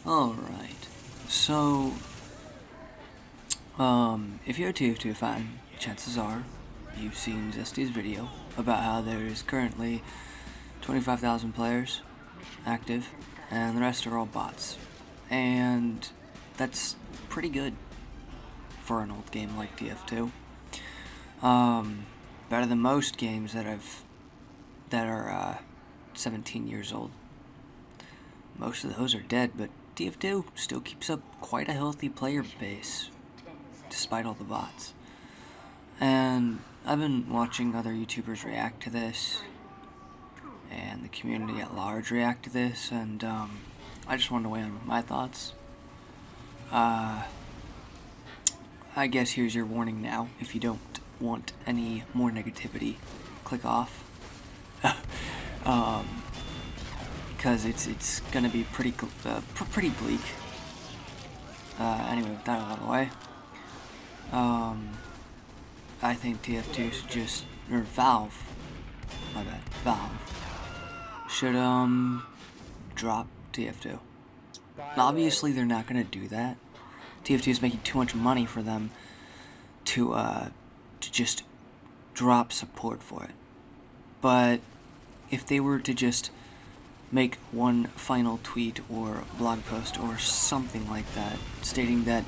Alright, so, if you're a TF2 fan, chances are you've seen Zesty's video about how there is currently 25,000 players active, and the rest are all bots. And that's pretty good for an old game like TF2. Better than most games that are 17 years old. Most of those are dead, but TF2 still keeps up quite a healthy player base, despite all the bots. And I've been watching other YouTubers react to this, and the community at large react to this, and I just wanted to weigh in with my thoughts. I guess here's your warning now. If you don't want any more negativity, click off. Because it's gonna be pretty bleak. Anyway, with that out of the way, I think TF2 should just, or Valve, my bad, Valve should drop TF2. Obviously, they're not gonna do that. TF2 is making too much money for them to just drop support for it. But if they were to just make one final tweet or blog post or something like that, stating that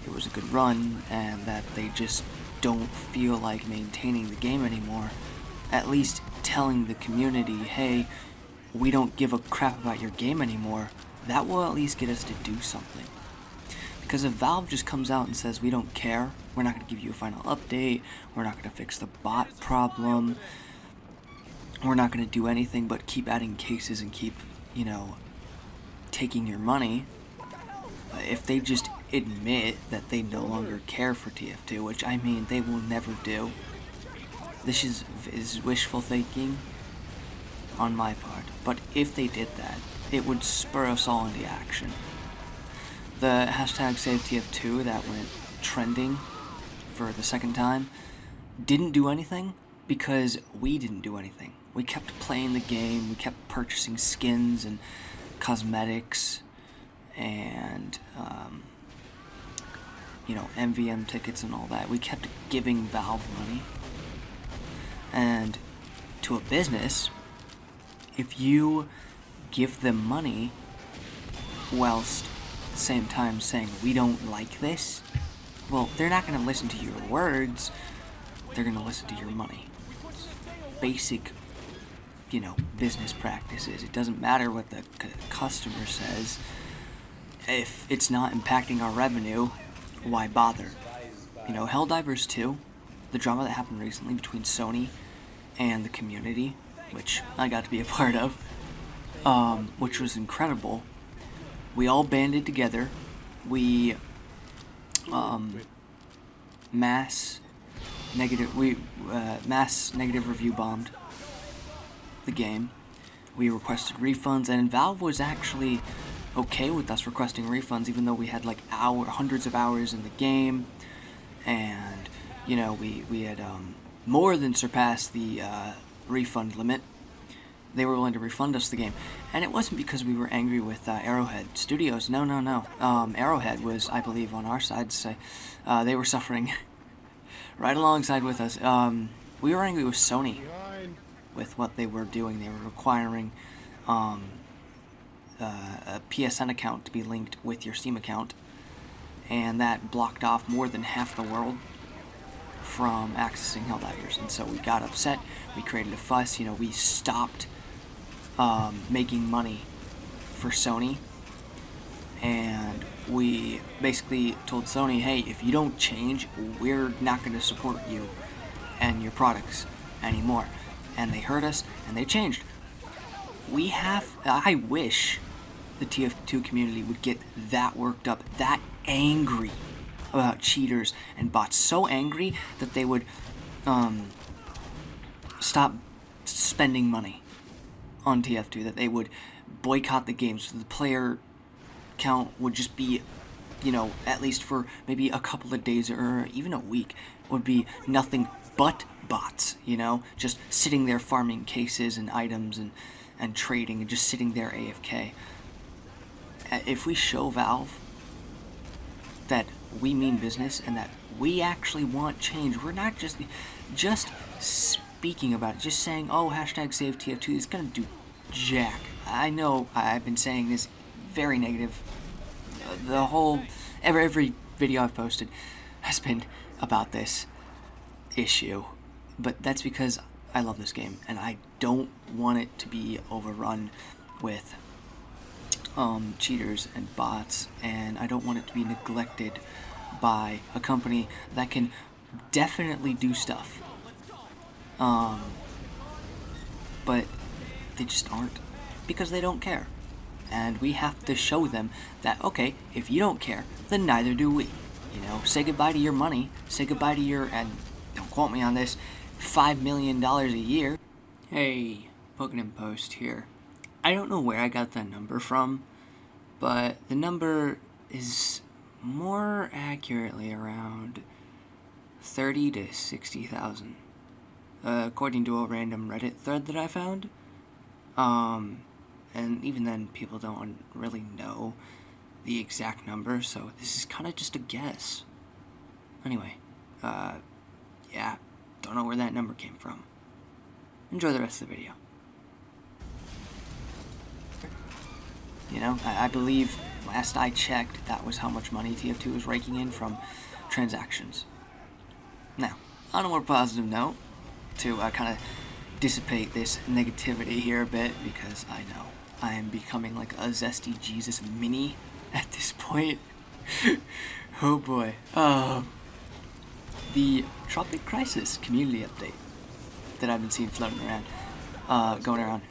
it was a good run and that they just don't feel like maintaining the game anymore, at least telling the community, hey, we don't give a crap about your game anymore, that will at least get us to do something. Because if Valve just comes out and says, we don't care, we're not going to give you a final update, we're not going to fix the bot problem, we're not going to do anything but keep adding cases and keep, taking your money. If they just admit that they no longer care for TF2, which I mean they will never do, this is wishful thinking on my part, but if they did that, it would spur us all into action. The hashtag SaveTF2 that went trending for the second time didn't do anything because we didn't do anything. We kept playing the game, we kept purchasing skins and cosmetics and, MVM tickets and all that. We kept giving Valve money. And to a business, if you give them money whilst at the same time saying, we don't like this, well, they're not going to listen to your words, they're going to listen to your money. Basic business practices. It doesn't matter what the customer says. If it's not impacting our revenue, why bother? Helldivers 2, the drama that happened recently between Sony and the community, which I got to be a part of, which was incredible. We all banded together. We mass negative review bombed the game. We requested refunds, and Valve was actually okay with us requesting refunds, even though we had hundreds of hours in the game, and we had more than surpassed the refund limit. They were willing to refund us the game, and it wasn't because we were angry with Arrowhead Studios. No. Arrowhead was, I believe, on our side to say they were suffering right alongside with us. We were angry with Sony with what they were doing. They were requiring a PSN account to be linked with your Steam account, and that blocked off more than half the world from accessing Helldivers. And so we got upset, we created a fuss, we stopped making money for Sony, and we basically told Sony, hey, if you don't change, we're not going to support you and your products anymore. And they heard us, and they changed. I wish the TF2 community would get that worked up, that angry about cheaters and bots, so angry that they would stop spending money on TF2, that they would boycott the game, so the player count would just be, at least for maybe a couple of days or even a week, would be nothing but bots, just sitting there farming cases and items and trading and just sitting there AFK. if we show Valve that we mean business and that we actually want change, we're not just speaking about it, just saying, oh, hashtag save TF2 is gonna do jack. I know I've been saying this very negative. The whole, every video I've posted has been about this issue, but that's because I love this game and I don't want it to be overrun with cheaters and bots, and I don't want it to be neglected by a company that can definitely do stuff, but they just aren't, because they don't care. And we have to show them that, okay, if you don't care, then neither do we. You know, say goodbye to your money, say goodbye to your, and don't quote me on this, $5 million a year. Hey, Pokemon Post here. I don't know where I got that number from, but the number is more accurately around 30 to 60,000, according to a random Reddit thread that I found. And even then, people don't really know the exact number, so this is kind of just a guess. Anyway, yeah, don't know where that number came from. Enjoy the rest of the video. You know, I believe last I checked, that was how much money TF2 was raking in from transactions. Now, on a more positive note, to kind of dissipate this negativity here a bit, because I know I am becoming like a Zesty Jesus mini at this point. Oh boy. The Tropic Crisis community update that I've been seeing floating around, going around,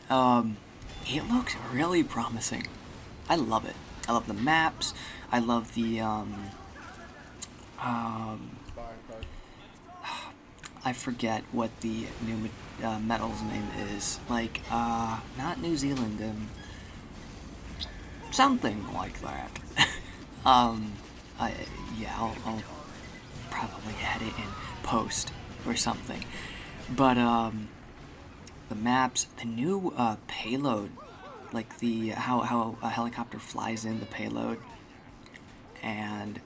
it looks really promising. I love it. I love the maps. I love the, I forget what the new metal's name is. Like, not New Zealand, something like that. Yeah, I'll probably add it in post or something. But, the maps, the new, payload, like the, how a helicopter flies in the payload, and,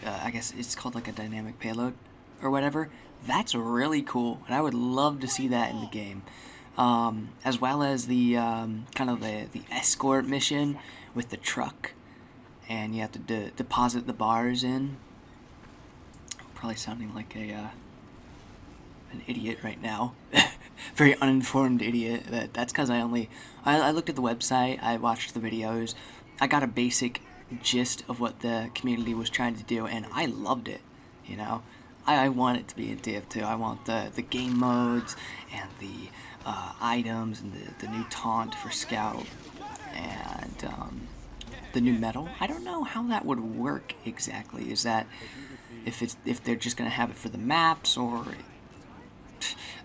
I guess it's called like a dynamic payload, or whatever. That's really cool, and I would love to see that in the game. As well as the, kind of the escort mission with the truck, and you have to deposit the bars in. Probably sounding like an idiot right now. Very uninformed idiot. That's because I looked at the website, I watched the videos, I got a basic gist of what the community was trying to do, and I loved it, you know? I want it to be in TF2. I want the game modes and the items and the new taunt for Scout and the new medal. I don't know how that would work exactly. Is that if they're just gonna have it for the maps, or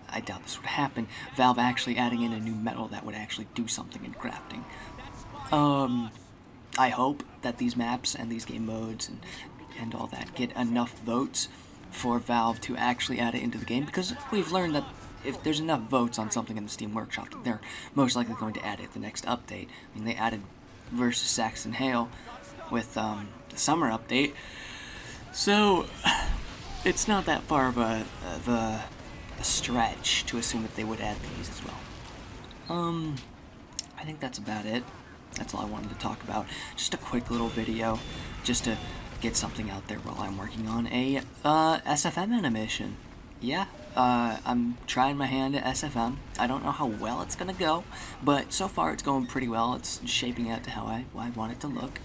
I doubt this would happen. Valve actually adding in a new medal that would actually do something in crafting. I hope that these maps and these game modes and all that get enough votes for Valve to actually add it into the game, because we've learned that if there's enough votes on something in the Steam Workshop, they're most likely going to add it the next update. I mean, they added Versus Saxon Hail with the summer update, so it's not that far of a stretch to assume that they would add these as well. I think that's about it. That's all I wanted to talk about. Just a quick little video, just to get something out there while I'm working on a SFM animation. Yeah, I'm trying my hand at SFM. I don't know how well it's gonna go, but so far it's going pretty well. It's shaping out to how I want it to look.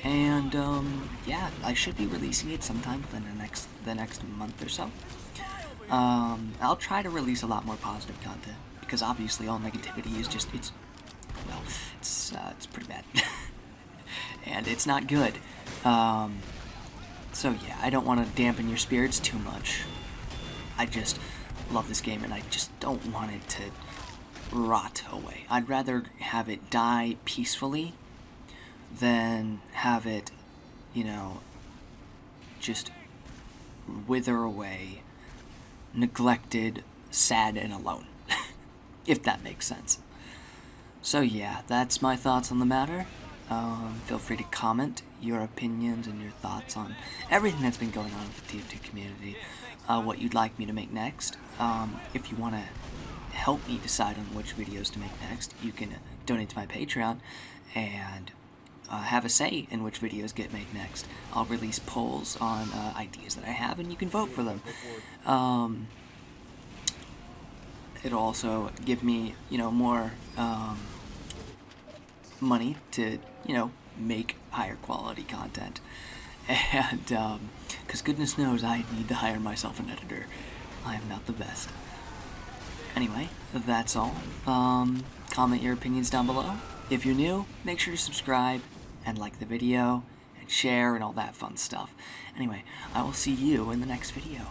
And yeah, I should be releasing it sometime within the next month or so. I'll try to release a lot more positive content, because obviously all negativity is just it's pretty bad. And it's not good. So yeah, I don't want to dampen your spirits too much. I just love this game, and I just don't want it to rot away. I'd rather have it die peacefully than have it, you know, just wither away, neglected, sad, and alone. If that makes sense. So yeah, that's my thoughts on the matter. Feel free to comment your opinions and your thoughts on everything that's been going on with the TF2 community, what you'd like me to make next. If you want to help me decide on which videos to make next, you can donate to my Patreon and have a say in which videos get made next. I'll release polls on ideas that I have, and you can vote for them. It'll also give me, more money to, make higher quality content. And, because goodness knows I need to hire myself an editor. I am not the best. Anyway, that's all. Comment your opinions down below. If you're new, make sure to subscribe and like the video and share and all that fun stuff. Anyway, I will see you in the next video.